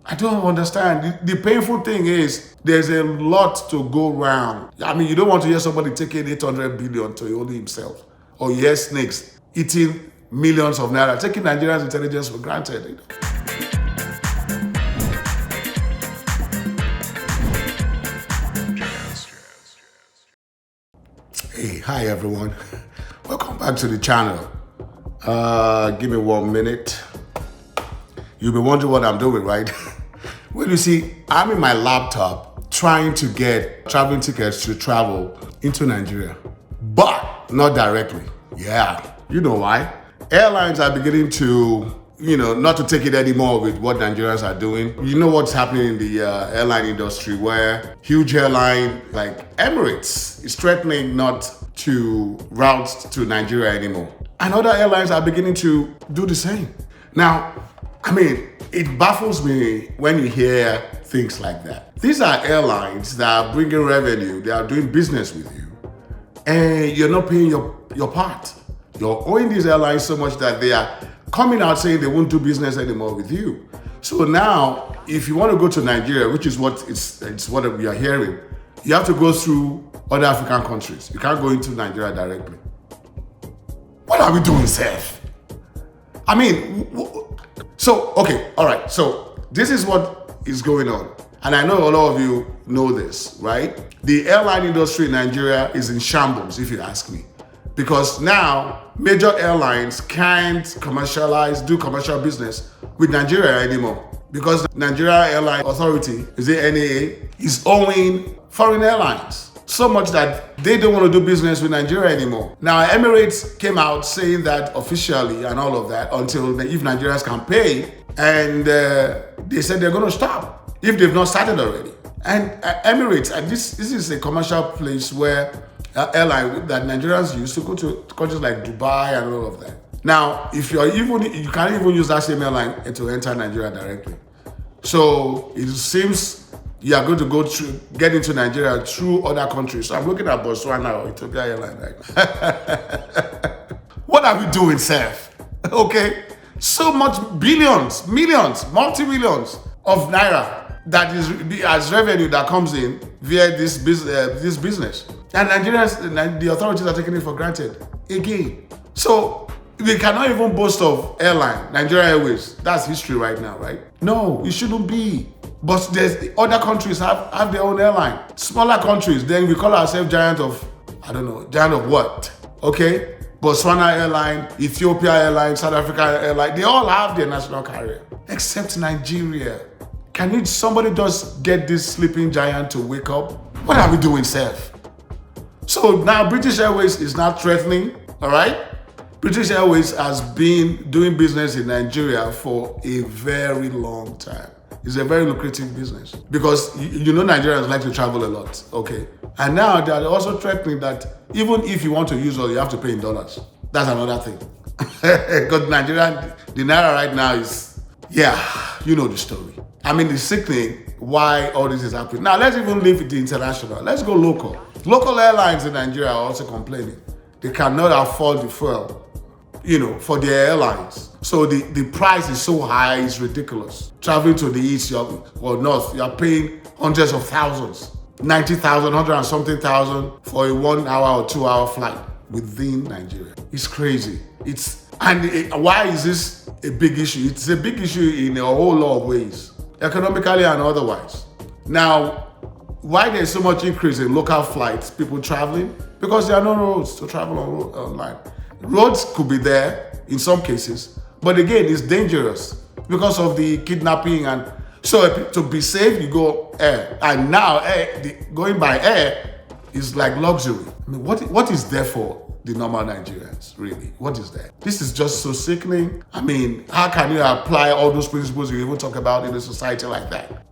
I don't understand. The painful thing is there's a lot to go round. I mean, you don't want to hear somebody taking 800 billion to only himself. Or you hear snakes eating millions of naira, taking Nigerians' intelligence for granted. Hey, hi everyone. Welcome back to the channel. Give me 1 minute. You'll be wondering what I'm doing, right? Well, you see, I'm in my laptop trying to get traveling tickets to travel into Nigeria, but not directly. Yeah, you know why? Airlines are beginning to, not to take it anymore with what Nigerians are doing. You know what's happening in the airline industry, where huge airline like Emirates is threatening not to route to Nigeria anymore. And other airlines are beginning to do the same. Now, I mean, it baffles me when you hear things like that. These are airlines that are bringing revenue, they are doing business with you, and you're not paying your part. You're owing these airlines so much that they are coming out saying they won't do business anymore with you. So now, if you want to go to Nigeria, which is what it's what we are hearing, you have to go through other African countries. You can't go into Nigeria directly. What are we doing, Seth? I mean, okay, all right. So this is what is going on. And I know a lot of you know this, right? The airline industry in Nigeria is in shambles, if you ask me. Because now major airlines can't do commercial business with Nigeria anymore. Because the Nigeria Airline Authority, is it NAA, is owing foreign airlines so much that they don't want to do business with Nigeria anymore. Now, Emirates came out saying that officially and all of that until if Nigerians can pay, and they said they're going to stop if they've not started already. And Emirates, and this is a commercial place where airline that Nigerians use to go to countries like Dubai and all of that. Now, if you can't even use that same airline to enter Nigeria directly. So it seems you are going to get into Nigeria through other countries. So I'm looking at Botswana or Ethiopia Airline right now. What are we doing, Seth? Okay, so much billions, millions, multi-millions of naira that is as revenue that comes in via this business. And Nigerians, the authorities are taking it for granted again. So we cannot even boast of airline, Nigeria Airways. That's history right now, right? No, it shouldn't be. But there's other countries have their own airline. Smaller countries, then we call ourselves giant of what? Okay? Botswana Airline, Ethiopia Airline, South Africa Airline, they all have their national carrier, except Nigeria. Can somebody just get this sleeping giant to wake up? What are we doing, Seth? So now British Airways is not threatening, all right? British Airways has been doing business in Nigeria for a very long time. It's a very lucrative business because Nigerians like to travel a lot, okay? And now they are also threatening that even if you want to use all, you have to pay in dollars. That's another thing. Because Nigeria, the naira right now is, you know the story. I mean, the sickening why all this is happening. Now, let's even leave the international. Let's go local. Local airlines in Nigeria are also complaining. They cannot afford the fuel, for their airlines. So the price is so high, it's ridiculous. Traveling to the east or north, you're paying hundreds of thousands, 90,000, 100 and something thousand for a 1 hour or 2 hour flight within Nigeria. It's crazy. Why is this a big issue? It's a big issue in a whole lot of ways, economically and otherwise. Now, why there's so much increase in local flights, people traveling? Because there are no roads to travel online. Roads could be there in some cases, but again, it's dangerous because of the kidnapping. And so to be safe, you go air. And now going by air is like luxury. I mean, what is there for the normal Nigerians, really? What is that? This is just so sickening. I mean, how can you apply all those principles you even talk about in a society like that?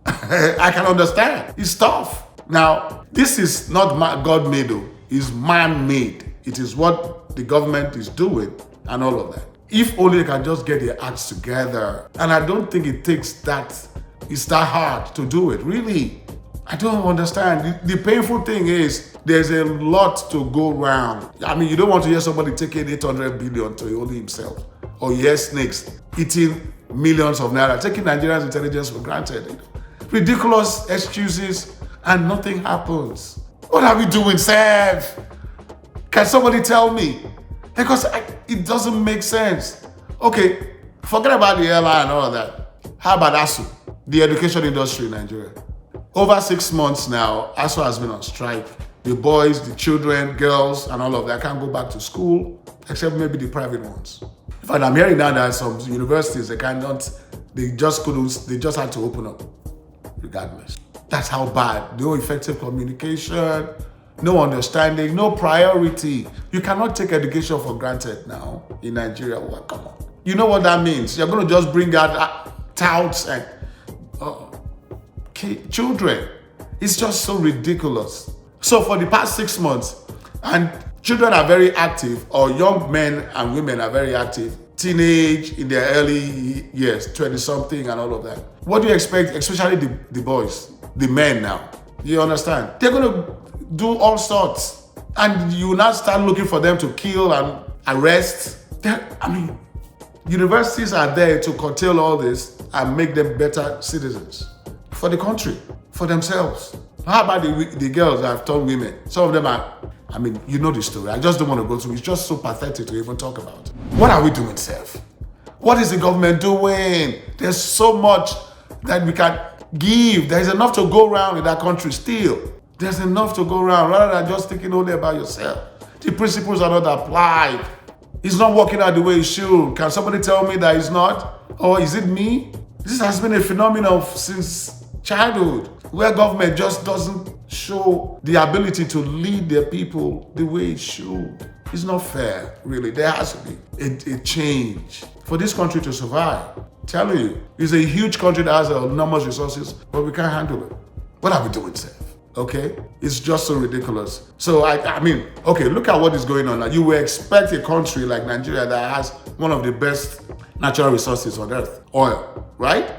I can understand. It's tough. Now, this is not God-made, it's man-made. It is what the government is doing and all of that. If only they can just get their acts together. And I don't think it's that hard to do it, really. I don't understand. The painful thing is there's a lot to go round. I mean, you don't want to hear somebody taking 800 billion to only himself. or yes snakes eating millions of naira, taking Nigerians' intelligence for granted. Ridiculous excuses, and nothing happens. What are we doing, Seth? Can somebody tell me? Because it doesn't make sense. Okay, forget about the airline and all of that. How about ASU, the education industry in Nigeria? Over 6 months now, ASU has been on strike. The boys, the children, girls, and all of that can't go back to school, except maybe the private ones. In fact, I'm hearing now that some universities, they just had to open up regardless. That's how bad. No effective communication, no understanding, no priority. You cannot take education for granted now in Nigeria. Well, come on. You know what that means? You're going to just bring out touts and children. It's just so ridiculous. So for the past 6 months, and children are very active, or young men and women are very active, teenage, in their early years, 20-something and all of that. What do you expect, especially the boys, the men now? You understand? They're going to do all sorts. And you now start looking for them to kill and arrest. Universities are there to curtail all this and make them better citizens for the country, for themselves. How about the girls that have turned women? Some of them are, you know the story. I just don't want to go through. It's just so pathetic to even talk about. What are we doing, Seth? What is the government doing? There's so much that we can give. There's enough to go around in that country still. There's enough to go around rather than just thinking only about yourself. The principles are not applied. It's not working out the way it should. Can somebody tell me that it's not? Or is it me? This has been a phenomenon since childhood, where government just doesn't show the ability to lead their people the way it should. It's not fair, really. There has to be a change for this country to survive. Telling you, it's a huge country that has enormous resources, but we can't handle it. What are we doing, Seth? Okay? It's just so ridiculous. So, okay, look at what is going on now. You will expect a country like Nigeria that has one of the best natural resources on earth, oil, right?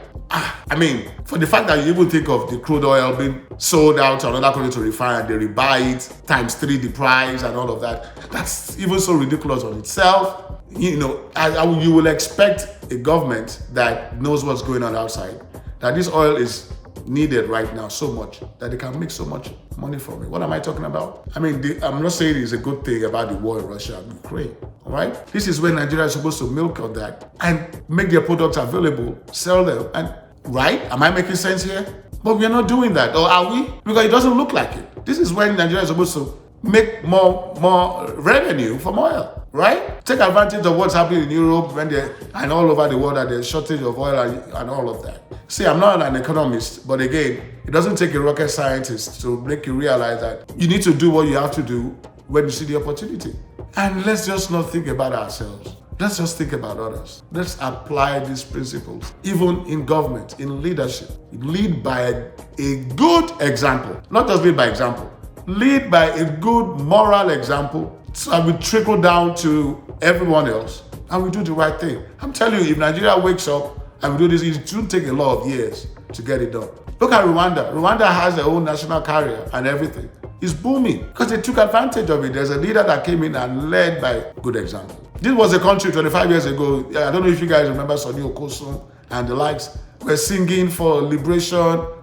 For the fact that you even think of the crude oil being sold out to another country to refine, and they rebuy it ×3 the price and all of that, that's even so ridiculous on itself. You will expect a government that knows what's going on outside, that this oil is needed right now so much that they can make so much money from it. What am I talking about? I'm not saying it's a good thing about the war in Russia and Ukraine, all right? This is where Nigeria is supposed to milk on that and make their products available, sell them, and right? Am I making sense here? But we're not doing that, or are we? Because it doesn't look like it. This is when Nigeria is supposed to make more revenue from oil, right? Take advantage of what's happening in Europe and all over the world, that there's shortage of oil and all of that. See, I'm not an economist, but again, it doesn't take a rocket scientist to make you realize that you need to do what you have to do when you see the opportunity. And let's just not think about ourselves. Let's just think about others. Let's apply these principles, even in government, in leadership. Lead by a good example, not just lead by example. Lead by a good moral example, so that we trickle down to everyone else and we do the right thing. I'm telling you, if Nigeria wakes up and we do this, it shouldn't take a lot of years to get it done. Look at Rwanda. Rwanda has their own national carrier and everything. It's booming because they took advantage of it. There's a leader that came in and led by good example. This was a country 25 years ago. I don't know if you guys remember Sonny Okosun and the likes were singing for liberation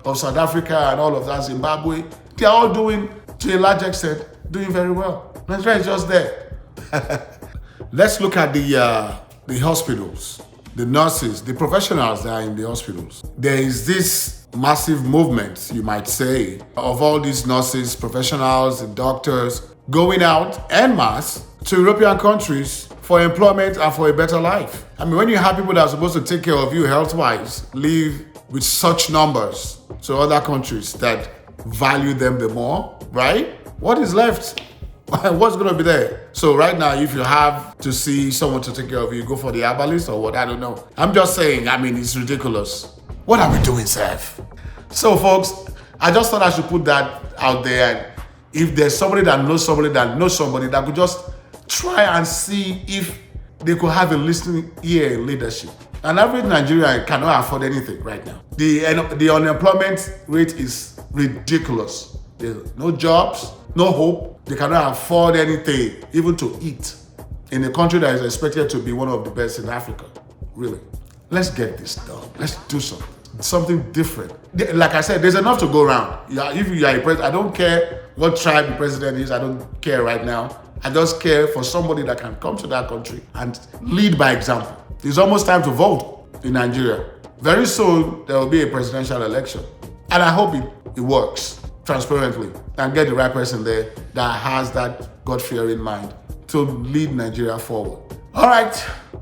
of South Africa and all of that, Zimbabwe. They are all doing, to a large extent, doing very well. Nigeria is just there. Let's look at the hospitals, the nurses, the professionals that are in the hospitals. There is this massive movement, you might say, of all these nurses, professionals, and doctors going out en masse to European countries for employment and for a better life. When you have people that are supposed to take care of you health-wise, leave with such numbers to other countries that value them the more, right? What is left? What's going to be there? So right now, if you have to see someone to take care of you, go for the herbalist or what, I don't know. I'm just saying, it's ridiculous. What are we doing, Seth? So folks, I just thought I should put that out there. If there's somebody that knows somebody that could just try and see if they could have a listening ear in leadership. An average Nigerian cannot afford anything right now. The unemployment rate is ridiculous. There's no jobs, no hope. They cannot afford anything, even to eat. in a country that is expected to be one of the best in Africa. Really. Let's get this done. Let's do something different. Like I said, there's enough to go around. If you are a president, I don't care what tribe the president is. I don't care right now. I just care for somebody that can come to that country and lead by example. It's almost time to vote in Nigeria. Very soon, there will be a presidential election. And I hope it works transparently and get the right person there that has that God-fearing mind to lead Nigeria forward. All right.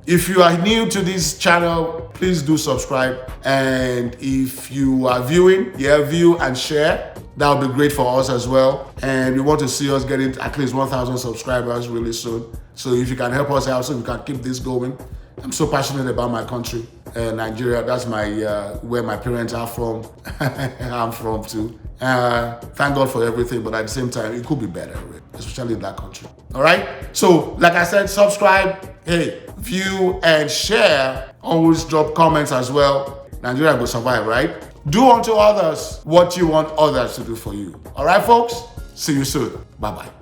If you are new to this channel, please do subscribe. And if you are viewing, view and share. That would be great for us as well. And we want to see us getting at least 1,000 subscribers really soon. So if you can help us out so we can keep this going. I'm so passionate about my country, Nigeria. That's where my parents are from. I'm from too. Thank God for everything, but at the same time, it could be better, especially in that country. All right? So, like I said, subscribe, view and share. Always drop comments as well. Nigeria will survive, right? Do unto others what you want others to do for you. All right, folks? See you soon. Bye-bye.